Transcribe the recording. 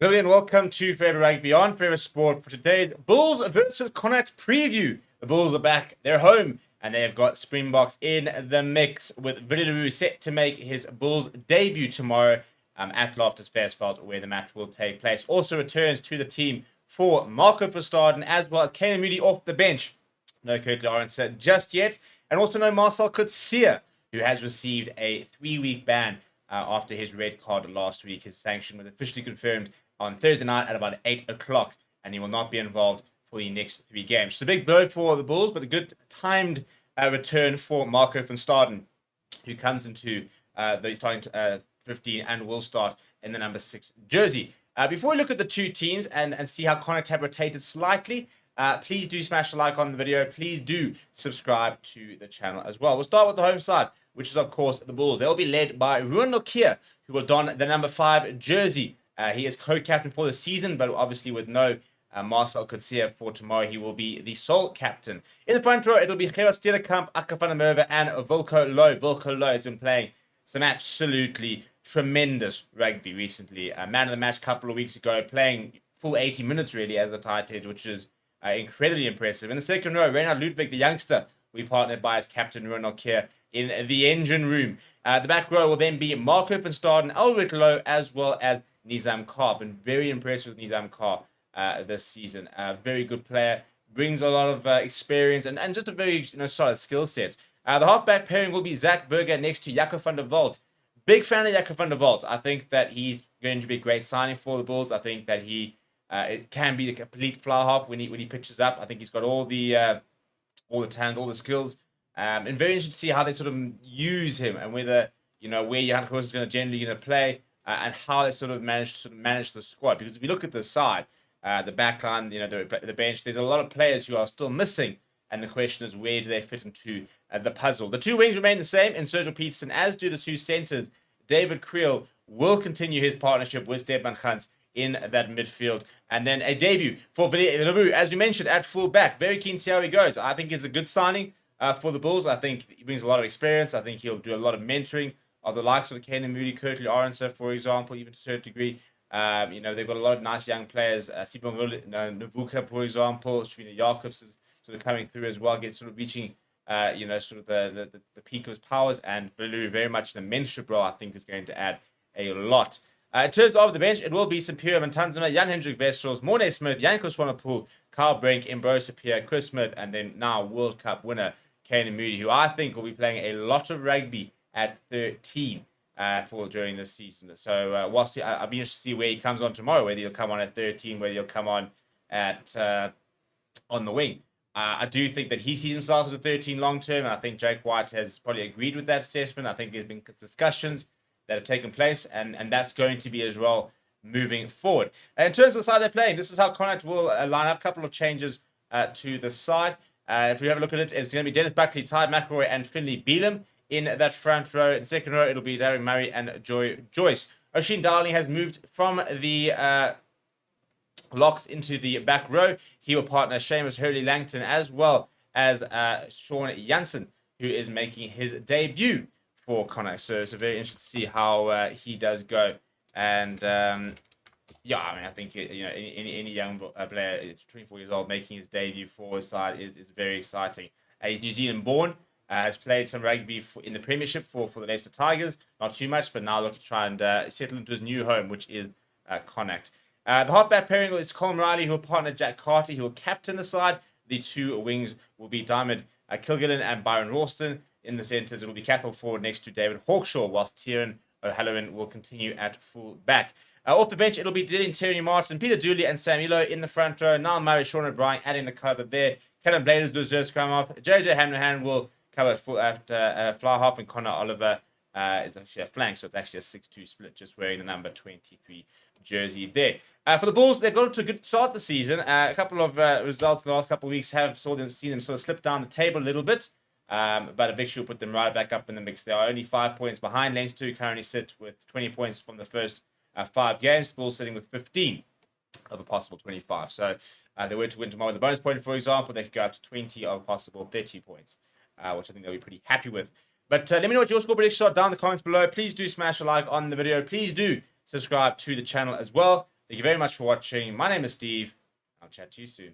Hello and welcome to Forever Rugby on Forever Sport for today's Bulls versus Connacht preview. The Bulls are back, they're home, and they have got Springboks in the mix with WILLIE set to make his Bulls debut tomorrow at Loftus Versfeld, where the match will take place. Also returns to the team for Marco Verstappen as well as Kane Moody off the bench. No Currie Lawrence just yet, and also no Marcel Coetzee, who has received a 3-week ban after his red card last week. His sanction was officially confirmed on Thursday night at about 8 o'clock, and he will not be involved for the next 3 games. It's a big blow for the Bulls, but a good timed return for Marco Verstappen, who comes into the starting 15 and will start in the number 6 jersey. Before we look at the two teams and see how Connacht have rotated slightly, please do smash a like on the video. Please do subscribe to the channel as well. We'll start with the home side, which is, of course, the Bulls. They will be led by Currie, who will don the number 5 jersey. He is co-captain for the season, but obviously with no Marcel Coetzee for tomorrow, he will be the sole captain. In the front row, it'll be Gerard Steelekamp, Akka van der Merwe, and Wilco Louw. Wilco Louw has been playing some absolutely tremendous rugby recently. Man of the match a couple of weeks ago, playing full 80 minutes really as a tight head, which is incredibly impressive. In the second row, Reinhard Ludwig, the youngster, will be partnered by his captain, Currie, in the engine room. The back row will then be Marco Verstappen, Ulrich Louw, as well as Nizam Khan. Been very impressed with Nizam Khan this season. Very good player, brings a lot of experience and just a very solid skill set. The halfback pairing will be Zach Berger next to Jaco van der Walt. Big fan of Jaco van der Walt. I think that he's going to be a great signing for the Bulls. I think that he it can be the complete fly half when he pitches up. I think he's got all the talent, all the skills. And very interesting to see how they sort of use him and whether where Johan Kroos is generally going to play. And how they sort of manage the squad. Because if you look at the side, the back line, the bench, there's a lot of players who are still missing. And the question is, where do they fit into the puzzle? The two wings remain the same in Sergio Peterson, as do the two centers. David Creel will continue his partnership with Stefan Gans in that midfield. And then a debut for WILLIE, as we mentioned, at full back. Very keen to see how he goes. I think it's a good signing for the Bulls. I think he brings a lot of experience. I think he'll do a lot of mentoring of the likes of Kane Moody, Currie Lawrence, for example, even to a certain degrry. They've got a lot of nice young players. Sipho Navuka, for example. Shrina Jacobs is sort of coming through as well, reaching, the peak of his powers. And WILLIE very much in the mentorship role, I think, is going to add a lot. In terms of the bench, it will be Sampier Mantanzima, Jan-Hendrik Wessels, Morne Smith, Janko Swanepoel, Kyle Brink, Imbro Sapir, Chris Smith, and then now World Cup winner Kane Moody, who I think will be playing a lot of rugby at 13 for during this season. So I'll be interested to see where he comes on tomorrow, whether he'll come on at 13, whether he'll come on at on the wing. I do think that he sees himself as a 13 long term, and I think Jake White has probably agreed with that assessment. I think there's been discussions that have taken place, and that's going to be his role moving forward. And in terms of the side they're playing, this is how Connacht will line up. A couple of changes to the side. If we have a look at it, it's going to be Dennis Buckley, Ty McElroy, and Finlay Beelum. In that front row. In the second row, it'll be Darren Murray and Joy Joyce. Oisin Darling has moved from the locks into the back row. He will partner Seamus Hurley-Langton as well as Sean Jansen, who is making his debut for Connacht. So it's very interesting to see how he does go. And I think any young player, it's 24 years old, making his debut for his side is very exciting. He's New Zealand born. Has played some rugby in the Premiership for the Leicester Tigers. Not too much, but now looking to try and settle into his new home, which is Connacht. The halfback pairing is Colin Riley, who will partner Jack Carty, who will captain the side. The two wings will be Diamond Kilgillen and Byron Ralston. In the centres, it will be Cathal Ford next to David Hawkshaw, whilst Tieran O'Halloran will continue at full back. Off the bench, it'll be Dylan Terry Martin, Peter Dooley, and Sam Elo in the front row. Niall Murray, Sean O'Brien adding the cover there. Callum Bladers, Luzur scrum off. JJ Hanrahan will cover at fly half, and Connor Oliver is actually a flank, so it's actually a 6-2 split, just wearing the number 23 jersey there. For the Bulls, they've got to a good start the season. A couple of results in the last couple of weeks have seen them sort of slip down the table a little bit, but a victory will put them right back up in the mix. They are only 5 points behind. Leinster currently sit with 20 points from the first 5 games. Bulls sitting with 15 of a possible 25. So they were to win tomorrow with a bonus point, for example, they could go up to 20 of a possible 30 points. Which I think they'll be pretty happy with. But let me know what your score predictions are down in the comments below. Please do smash a like on the video. Please do subscribe to the channel as well. Thank you very much for watching. My name is Steve. I'll chat to you soon.